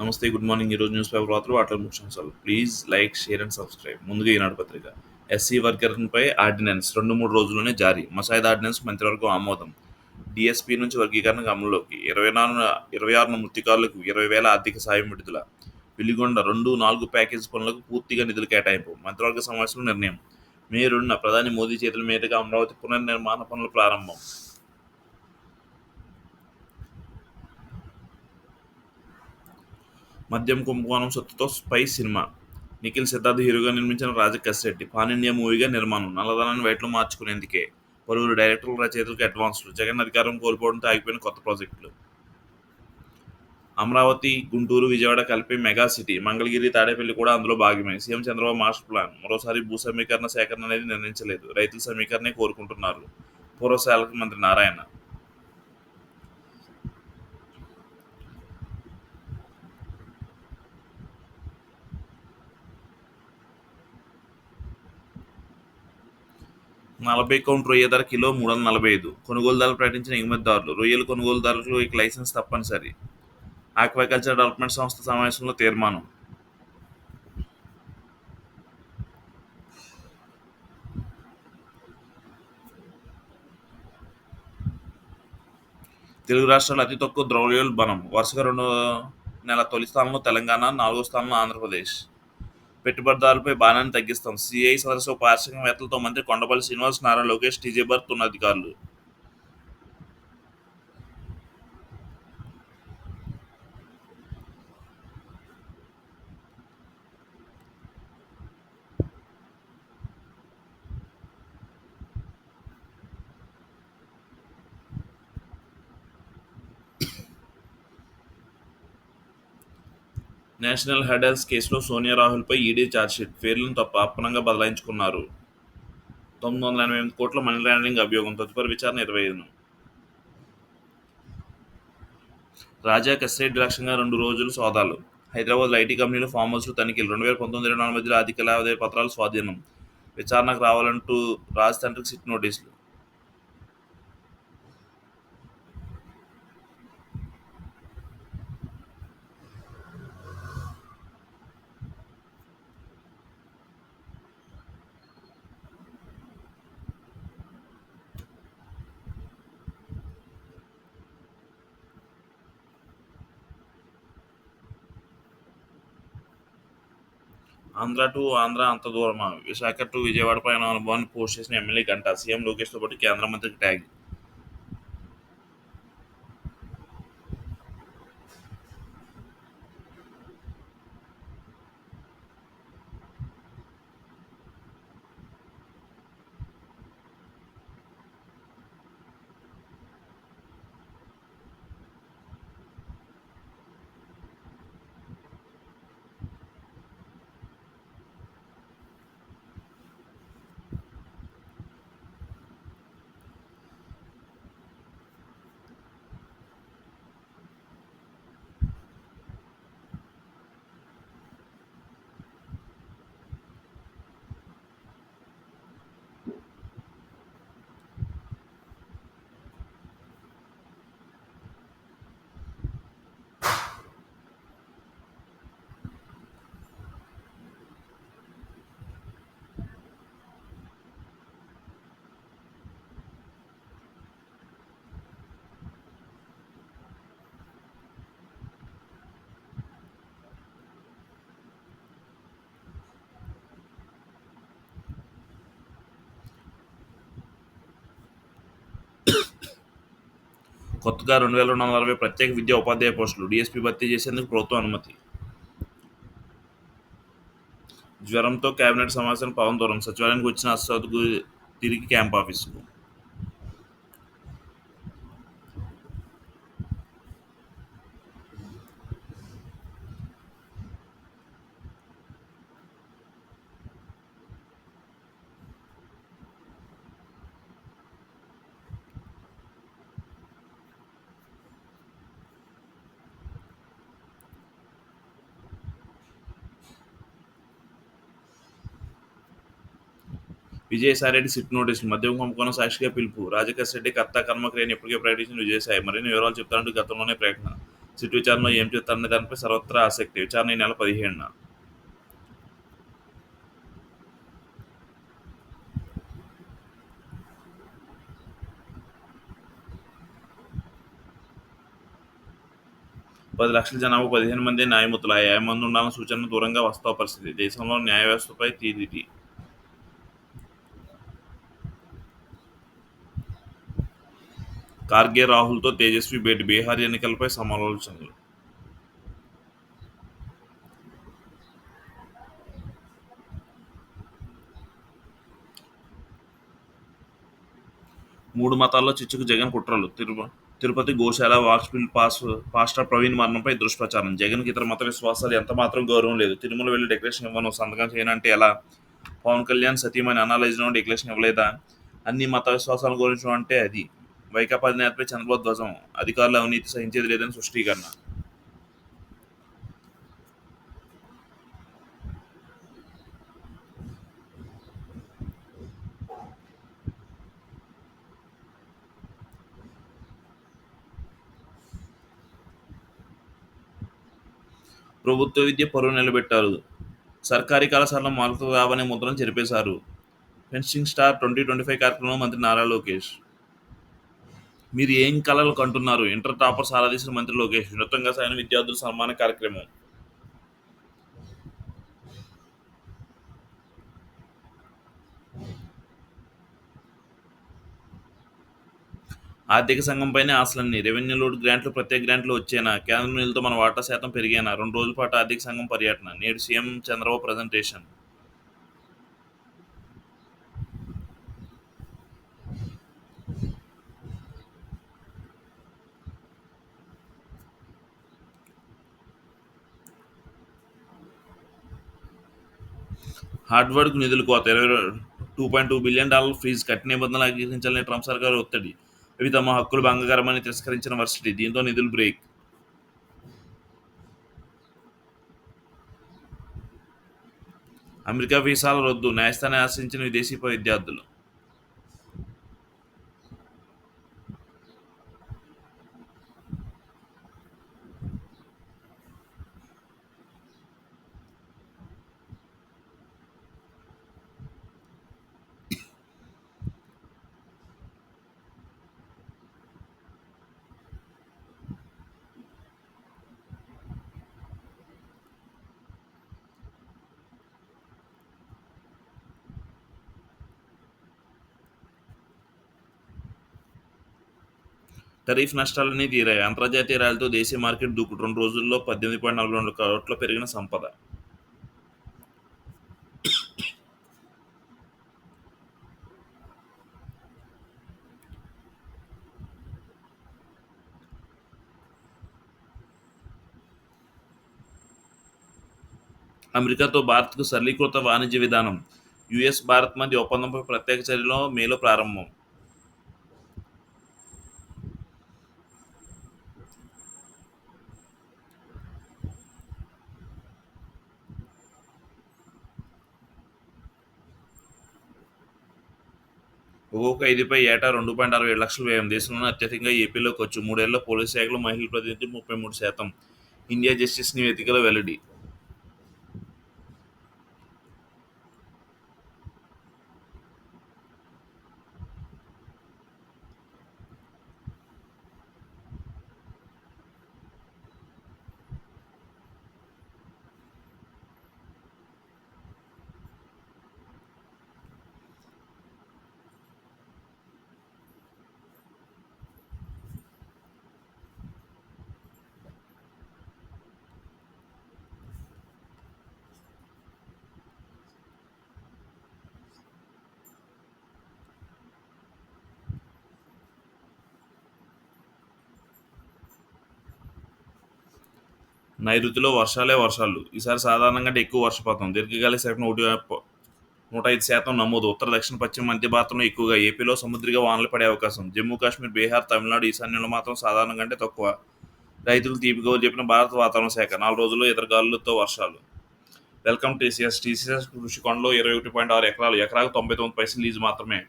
నమస్తే. Good morning. ఈరోజు news paper వార్తలు వాటిలో ముఖ్యాంశాలు. Please like, share and subscribe. ముందుగా ఈనాడు పత్రిక. ఎస్సీ వర్గీకరణపై ఆర్డినెన్స్ 2-3 రోజుల్లోనే జారీ. మసాయిదా ఆర్డినెన్స్ మంత్రివర్గం ఆమోదం. డీఎస్పీ నుంచి వర్గీకరణకు అమలులోకి. 26 మృతికారులకు 20,000 ఆర్థిక సాయం విడుదల. వెలిగొండ 2-4 ప్యాకేజీ పనులకు పూర్తిగా నిధులు కేటాయింపు. మంత్రివర్గ సమావేశంలో నిర్ణయం. మే 2న ప్రధాని మోదీ చేతుల మీదుగా అమరావతి పునర్నిర్మాణ పనులు ప్రారంభం. మద్యం కుంభకోణం సొత్తుతో స్పై సినిమా. నిఖిల్ సిద్ధార్థ్ హీరోగా నిర్మించిన రాజా కసిరెడ్డి పాన్ ఇండియా మూవీగా నిర్మాణం. నల్లధనాన్ని వైట్లో మార్చుకునేందుకే. పలువురు డైరెక్టర్లు, రచయితలకు అడ్వాన్సులు. జగన్ అధికారం కోల్పోవడంతో ఆగిపోయిన కొత్త ప్రాజెక్టులు. అమరావతి, గుంటూరు, విజయవాడ కలిపి మెగా సిటీ. మంగళగిరి, తాడేపల్లి కూడా అందులో భాగమే. CM Chandrababu master plan. మరోసారి భూ సమీకరణ సేకరణ అనేది నిర్ణయించలేదు. రైతుల సమీకరణే కోరుకుంటున్నారు. పూర్వశాలకు మంత్రి నారాయణ. 40 కౌంట్ రొయ్య ధర కిలో 345. కొనుగోలుదారులు ప్రకటించిన ఎగుమతిదారులు. రొయ్యల కొనుగోలుదారులకు ఇక లైసెన్స్ తప్పనిసరి. ఆక్వాకల్చర్ డెవలప్మెంట్ సంస్థ సమావేశంలో తీర్మానం. తెలుగు రాష్ట్రాలు అతి తక్కువ ద్రవ్యోల్బణం. వరుసగా 2 నెల తొలి స్థానంలో తెలంగాణ, 4వ స్థానంలో ఆంధ్రప్రదేశ్. పెట్టుబడిదారులపై భారాన్ని తగ్గిస్తాం. సిఐ సదస్సు పారిశ్రామికవేత్తలతో మంత్రి కొండపల్లి శ్రీనివాస్, నారా లోకేష్, టీజే భరత్ ఉన్నతాధికారులు. నేషనల్ హెడల్స్ కేసులో సోనియా రాహుల్పై ఈడీ ఛార్జ్షీట్. పేర్లను తప్ప అప్పనంగా బదలాయించుకున్నారు. 988 కోట్ల మనీ లాండరింగ్ అభియోగం. తదుపరి విచారణ 25న. రాజా కసిరెడ్డి లక్ష్యంగా 2 రోజులు సోదాలు. హైదరాబాద్లో ఐటీ కంపెనీలు, ఫామ్ హౌస్లు తనిఖీలు. 2019-20 మధ్యలో ఆర్థిక లావాదేవీ పత్రాలు స్వాధీనం. విచారణకు రావాలంటూ రాజ్ తండ్రికి సిట్ నోటీసులు. ఆంధ్ర అంత దూరమా? విశాఖ టు విజయవాడ ప్రయాణ అనుభవాన్ని పోస్ట్ చేసిన ఎమ్మెల్యే గంటా. సీఎం లోకేష్తో పాటు కేంద్ర మంత్రికి ట్యాగ్. కొత్తగా 2240 ప్రత్యేక విద్యా ఉపాధ్యాయ పోస్టులు. డీఎస్పీ భర్తీ చేసేందుకు ప్రభుత్వం అనుమతి. జ్వరంతో కేబినెట్ సమావేశానికి పవన్ దూరం. సచివాలయానికి వచ్చిన అసదుకు తిరిగి క్యాంప్ ఆఫీసుకు. విజయసాయిరెడ్డి సిట్ నోటీసులు. మద్యం కుంభకోణం సాక్షిగా పిలుపు. రాజకేశ్ రెడ్డి కర్త కర్మ క్రియను ఇప్పటికే ప్రకటించిన విజయసాయి. మరిన్ని వివరాలు చెప్తారంటూ గతంలోనే ప్రకటన. సిట్ విచారణలో ఏం చేస్తారనే దానిపై సర్వత్రా ఆసక్తి. విచారణ ఈ నెల 15న. 10 లక్షల జనాభాకు 15 మందే న్యాయమూర్తులు. ఆ 50 మంది ఉండాలన్న సూచనలు దూరంగా వాస్తవ పరిస్థితి. దేశంలో న్యాయ వ్యవస్థపై టీడీపీ ఖార్గే రాహుల్తో తేజస్వి భేటీ. బీహార్ ఎన్నికలపై సమాలోచనలు. 3 మతాల్లో చిచ్చుకు జగన్ కుట్రలు. తిరుపతి గోశాల వాక్స్ బిల్ పాస్టర్ ప్రవీణ్ మరణంపై దుష్ప్రచారం. జగన్కి ఇతర మత విశ్వాసాలు ఎంత మాత్రం గౌరవం లేదు. తిరుమల వెళ్ళి డెకరేషన్ ఇవ్వను, సంతకం చేయనంటే ఎలా? పవన్ కళ్యాణ్ సతీమణి అనాలైజ్లో డెకరేషన్ ఇవ్వలేదా? అన్ని మత విశ్వాసాల గురించి అంటే అది. వైకాపా అధినేతపై చంద్రబాబు ధ్వజం. అధికారుల అవినీతి సహించేది లేదని స్పష్టీకరణ. ప్రభుత్వ విద్య పరువు నిలబెట్టారు. సర్కారీ కళాశాలలో మార్కులు రావనే ముద్రను చెరిపేశారు. ఫెన్సింగ్ స్టార్ 2025 కార్యక్రమంలో మంత్రి నారా లోకేష్. మీరు ఏం కలలు కంటున్నారు? ఇంటర్ టాపర్ సారథీసిన మంత్రి లోకేష్. వినూత్నంగా సాగిన విద్యార్థుల సన్మాన కార్యక్రమం. ఆర్థిక సంఘంపైనే ఆశలన్నీ. రెవెన్యూ లోడ్ గ్రాంట్లు ప్రత్యేక గ్రాంట్లు వచ్చేనా? కేంద్ర నిధులతో మన వాటా శాతం పెరిగేనా? 2 రోజుల పాటు ఆర్థిక సంఘం పర్యటన. నేడు సీఎం చంద్రబాబు ప్రజెంటేషన్. హార్డ్వర్డ్కు నిధులు కోత. $2.2 బిలియన్ ఫీజు కట్టిన నిబంధనలు అంగీకరించాలని ట్రంప్ సర్కారు ఒత్తిడి. ఇవి తమ హక్కులు భంగకరమని తిరస్కరించిన వర్సిటీ. దీంతో నిధులు బ్రేక్. అమెరికా వీసాల రద్దు. న్యాయస్థానాన్ని ఆశ్రయించిన విదేశీ విద్యార్థులు. టరీఫ్ నష్టాలన్నీ తీరాయి. అంతర్జాతీయ ర్యాలీతో దేశీయ మార్కెట్ దూకుడు. 2 రోజుల్లో 18.42 కోట్ల పెరిగిన సంపద. అమెరికాతో భారత్కు సరళీకృత వాణిజ్య విధానం. యుఎస్ భారత్ మధ్య ఒప్పందంపై ప్రత్యేక చర్యలు మేలో ప్రారంభం. ఒక్కో ఖైదీపై ఏటా 2.67 వ్యయం. దేశంలోనే అత్యధికంగా ఏపీలో ఖర్చు. 3 ఏళ్లలో పోలీసు శాఖలో మహిళల ప్రతినిధి 33%. ఇండియా జస్టిస్ నివేదికలో వెల్లడి. నైరుతిలో వర్షాలే వర్షాలు. ఈసారి సాధారణం కంటే ఎక్కువ వర్షపాతం. దీర్ఘకాలిక శాతం 105% నమోదు. ఉత్తర, దక్షిణ, పశ్చిమ, మధ్య భారతంలో ఎక్కువగా. ఏపీలో సముద్రిగా వానలు పడే అవకాశం. జమ్మూ కాశ్మీర్, బీహార్, తమిళనాడు ఈశాన్యంలో మాత్రం సాధారణం కంటే తక్కువ. రైతులు తీపికబుర్లు చెప్పిన భారత వాతావరణ శాఖ. 4 రోజుల్లో ఎదురుగాలులతో వర్షాలు. Welcome TCS. టీసీఎస్ ఋషికొండలో 21.6 ఎకరాలు. ఎకరాకు 99 పైసలు లీజు మాత్రమే.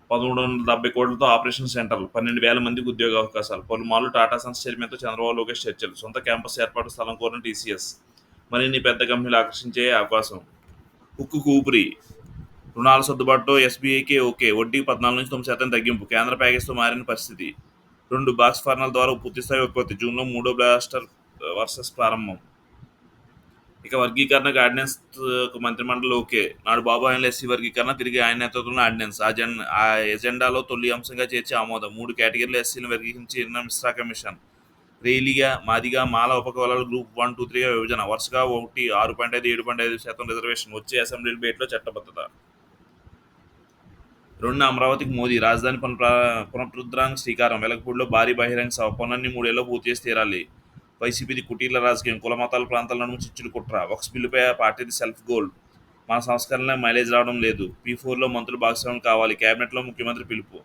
1370 కోట్లతో ఆపరేషన్ సెంటర్లు, 12,000 మందికి ఉద్యోగ అవకాశాలు, పలుమార్లు టాటా సన్స్ చైర్మన్తో చంద్రబాబు లోకేష్ చర్చలు, సొంత క్యాంపస్ ఏర్పాటు స్థలం కోరిన టీసీఎస్, మరిన్ని పెద్ద కంపెనీలు ఆకర్షించే అవకాశం. ఉక్కుకు ఊపిరి, రుణాల సర్దుబాటుతో ఎస్బీఐకే ఓకే, వడ్డీ 14-9% తగ్గింపు, కేంద్ర ప్యాకేజ్తో మారిన పరిస్థితి. 2 బాక్స్ ఫర్నల్ ద్వారా పూర్తిస్థాయి ఉత్పత్తి, జూన్లో మూడో బ్లాస్టర్ వర్సెస్ ప్రారంభం. ఇక వర్గీకరణకు ఆర్డినెన్స్ మంత్రిమండలి ఓకే, నాడు బాబు హయాంలో ఎస్సీ వర్గీకరణ, తిరిగి ఆయన నేతృత్వంలో ఆర్డినెన్స్ ఆ ఎజెండాలో తొలి అంశంగా చేర్చి ఆమోదం. 3 కేటగిరీలో ఎస్సీలను వర్గీకరించిన మిశ్రా కమిషన్. రేలిగా, మాదిగా, మాల ఉపకులాలు గ్రూప్ 1, 2, 3గా విభజన, వరుసగా 1, 6.5, 7.5% రిజర్వేషన్, వచ్చే అసెంబ్లీ డిబేట్లో చట్టబద్ధత. 2 అమరావతికి మోదీ, రాజధాని పునరుద్ధరణకు శ్రీకారం, వెలగపూడిలో భారీ బహిరంగ సభ, పనులన్నీ 3 ఏళ్లలో పూర్తి చేసి తీరాలి. వైసీపీది కుటీల రాజకీయం, కుల మతాల ప్రాంతాల నడుము చిచ్చులు కుట్ర, వక్స్ బిల్లుపై ఆ పార్టీది సెల్ఫ్ గోల్, మన సంస్కరణలే మైలేజ్ రావడం లేదు, P4లో మంత్రులు భాగస్వామ్యం కావాలి, కేబినెట్లో ముఖ్యమంత్రి పిలుపు.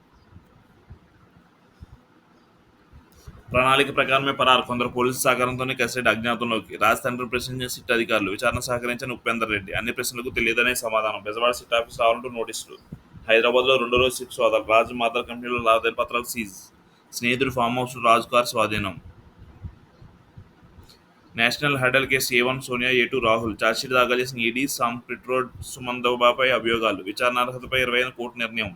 ప్రణాళిక ప్రకారమే పరారు, కొందరు పోలీసుల సహకారంతోనే కసిరెడ్డి అజ్ఞాతంలోకి, రాజతండ్రిని ప్రశ్నించిన సిట్ అధికారులు, విచారణ సహకరించిన ఉపేందర్ రెడ్డి, అన్ని ప్రశ్నలకు తెలియదనే సమాధానం, బెజవాడ సిట్ ఆఫీస్ రావాలంటూ నోటీసులు. హైదరాబాద్లో రెండో రోజు సిట్ సోదాలు, రాజు మాదర్ కంపెనీలో లావాదేవీ పత్రాలు సీజ్, స్నేహితుడు ఫామ్ హౌస్ రాజు కారు స్వాధీనం. నేషనల్ హెడల్ case A1 Sonia, A2 Rahul, chargesheet దాఖలు చేసిన ఈడీ, సాంప్రిట్రోడ్ సుమన్ దౌబాపై అభియోగాలు, విచారణ అర్హతపై 20 కోర్టు నిర్ణయం,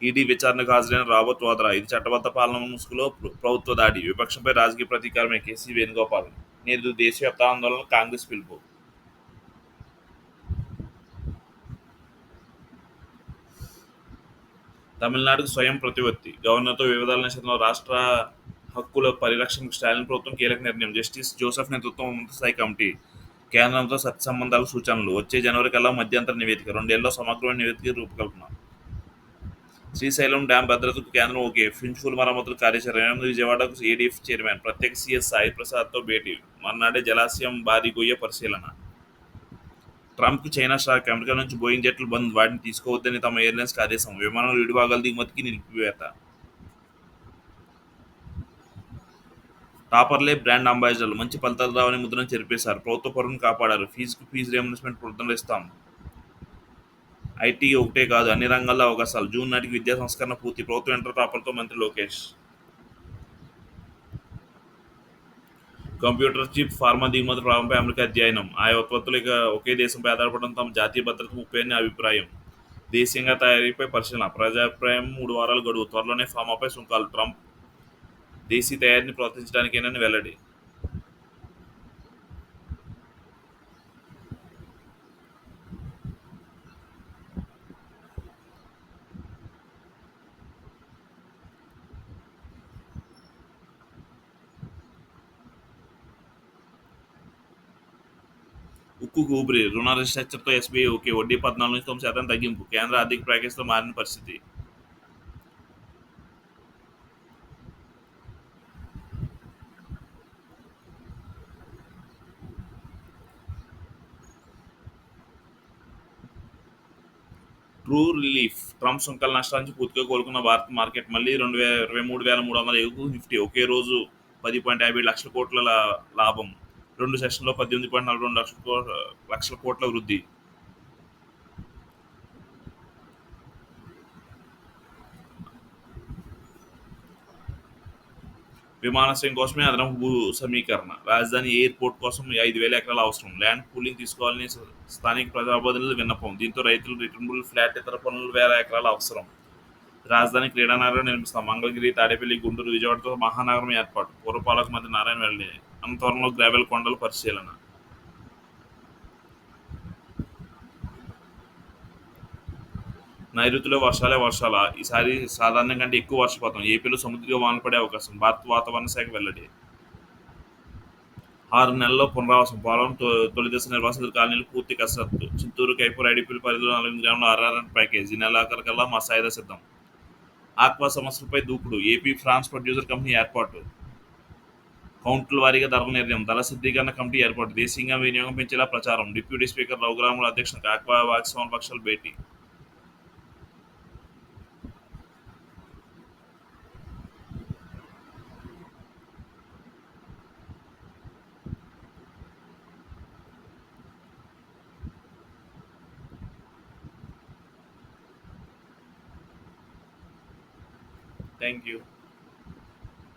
ఈడీ విచారణకు హాజరైన రాబర్ట్ వాద్రా, ఇది చట్టబద్ధ పాలన ముసుగులో ప్రభుత్వ దాడి, విపక్షంపై రాజకీయ ప్రతీకారమే, కేసీ వేణుగోపాల్, నేడు దేశవ్యాప్త ఆందోళన, కాంగ్రెస్ పిలుపు. తమిళనాడుకు స్వయం ప్రతిపత్తి, గవర్నర్తో వివాదాల నేపథ్యంలో రాష్ట్ర హక్కుల పరిరక్షణకు స్టాలిన్ ప్రభుత్వం కీలక నిర్ణయం, జస్టిస్ జోసెఫ్ నేతృత్వం ఉన్నతస్థాయి కమిటీ, కేంద్రంతో సత్సంబంధాల సూచనలు, వచ్చే జనవరి కల్లా మధ్యంతర నివేదిక, 2 ఏళ్లలో సమగ్రమైన నివేదిక రూపకల్పన. శ్రీశైలం డ్యాం భద్రతకు కేంద్రం ఓకే, స్విమ్మింగ్ మరమ్మతుల కార్యాచరణ, 8 విజయవాడకు ఏడీఎఫ్ చైర్మన్ ప్రత్యేక సీఎస్ సాయి ప్రసాద్తో భేటీ, మర్నాడే జలాశయం భారీ గొయ్య పరిశీలన. ట్రంప్కు చైనా షాక్, అమెరికా నుంచి బోయింగ్ జెట్లు బంద్, వాటిని తీసుకోవద్దని తమ ఎయిర్లైన్స్కి ఆదేశం, విమానాల విడిభాగాల దిగుమతికి నిలిపివేత. టాపర్లే బ్రాండ్ అంబాసిడర్లు, మంచి ఫలితాలు రావని ముద్రను చెరిపేశారు, ప్రభుత్వ పరువును కాపాడారు, ఫీజుకు ఫీజు రియంబర్స్మెంట్ పునరుద్ధరిస్తాం. ఐటీ ఒకటే కాదు, అన్ని రంగాల్లో అవకాశాలు, జూన్ నాటికి విద్యా సంస్కరణ పూర్తి, ప్రభుత్వం ఇంటర్ టాపర్తో మంత్రి లోకేష్. కంప్యూటర్ చిప్, ఫార్మా దిగుమతుల ప్రారంభంపై అమెరికా అధ్యయనం, ఆయా ఉత్పత్తులు ఇక ఒకే దేశంపై ఆధారపడడం తమ జాతీయ భద్రత ముప్పై అని అభిప్రాయం, దేశీయంగా తయారీపై పరిశీలన, ప్రజాభిప్రాయం 3 వారాల గడువు, త్వరలోనే ఫార్మాపై సుంకాలు, ట్రంప్ దేశీ తయారీని ప్రోత్సహించడానికేనని వెల్లడి. ఉక్కుకు ఊపిరి, రుణ రీస్ట్రక్చర్తో ఎస్బీఐ ఓకే, వడ్డీ 14-9% తగ్గింపు, కేంద్ర ఆర్థిక ప్యాకేజ్తో మారిన పరిస్థితి. ట్రూ రిలీఫ్, ట్రంప్ సుంకాల నష్టాల నుంచి పూర్తిగా కోలుకున్న భారత మార్కెట్, మళ్ళీ 23,300 నిఫ్టీ, ఒకే రోజు 10.57 లక్షల కోట్ల లాభం, 2 సెషన్లో 18.42 లక్షల కోట్ల వృద్ధి. విమానాశ్రయం కోసమే అదనపు భూ సమీకరణ, రాజధాని ఎయిర్పోర్ట్ కోసం 5,000 ఎకరాల అవసరం, ల్యాండ్ పూలింగ్ తీసుకోవాలని స్థానిక ప్రజాప్రతినిధుల విన్నపం, దీంతో రైతులు రిటర్నబుల్ ఫ్లాట్ ఇతర పనులు 1,000 ఎకరాల అవసరం. రాజధాని క్రీడానగరం నిర్మిస్తాం, మంగళగిరి, తాడేపల్లి, గుంటూరు, విజయవాడతో మహానగరం ఏర్పాటు, పురపాలక మంత్రి నారాయణ వెల్లడి, అనంతవరంలో గ్రావెల్ కొండలు పరిశీలన. నైరుతిలో వర్షాలే వర్షాల, ఈసారి సాధారణం కంటే ఎక్కువ వర్షపాతం, ఏపీలో సముద్రంగా వానలు పడే అవకాశం, భారత వాతావరణ శాఖ వెల్లడి. 6 నెలల్లో పునరావాసం, పోలవరం తొలిదశ నిర్వాసితుల కాలనీలు పూర్తి కసరత్తు, చిత్తూరు కైపూర్ ఐడీపీల పరిధిలో 48 గ్రాముల ఆర్ఆర్ఆర్ ప్యాకేజ్, ఈ నెలాఖరుకల్లా మా సాయుధ సిద్ధం. ఆక్వా సమస్యలపై దూకుడు, ఏపీ ఫ్రాన్స్ ప్రొడ్యూసర్ కంపెనీ ఏర్పాటు, కౌంట్ల వారీగా ధరల నిర్ణయం, ధర సిద్ధీకరణ కమిటీ ఏర్పాటు, దేశీయంగా వినియోగం పెంచేలా ప్రచారం, డిప్యూటీ స్పీకర్ రఘురాముల అధ్యక్షతన ఆక్వా భాగస్వామ్య పక్షాల భేటీ. Thank you.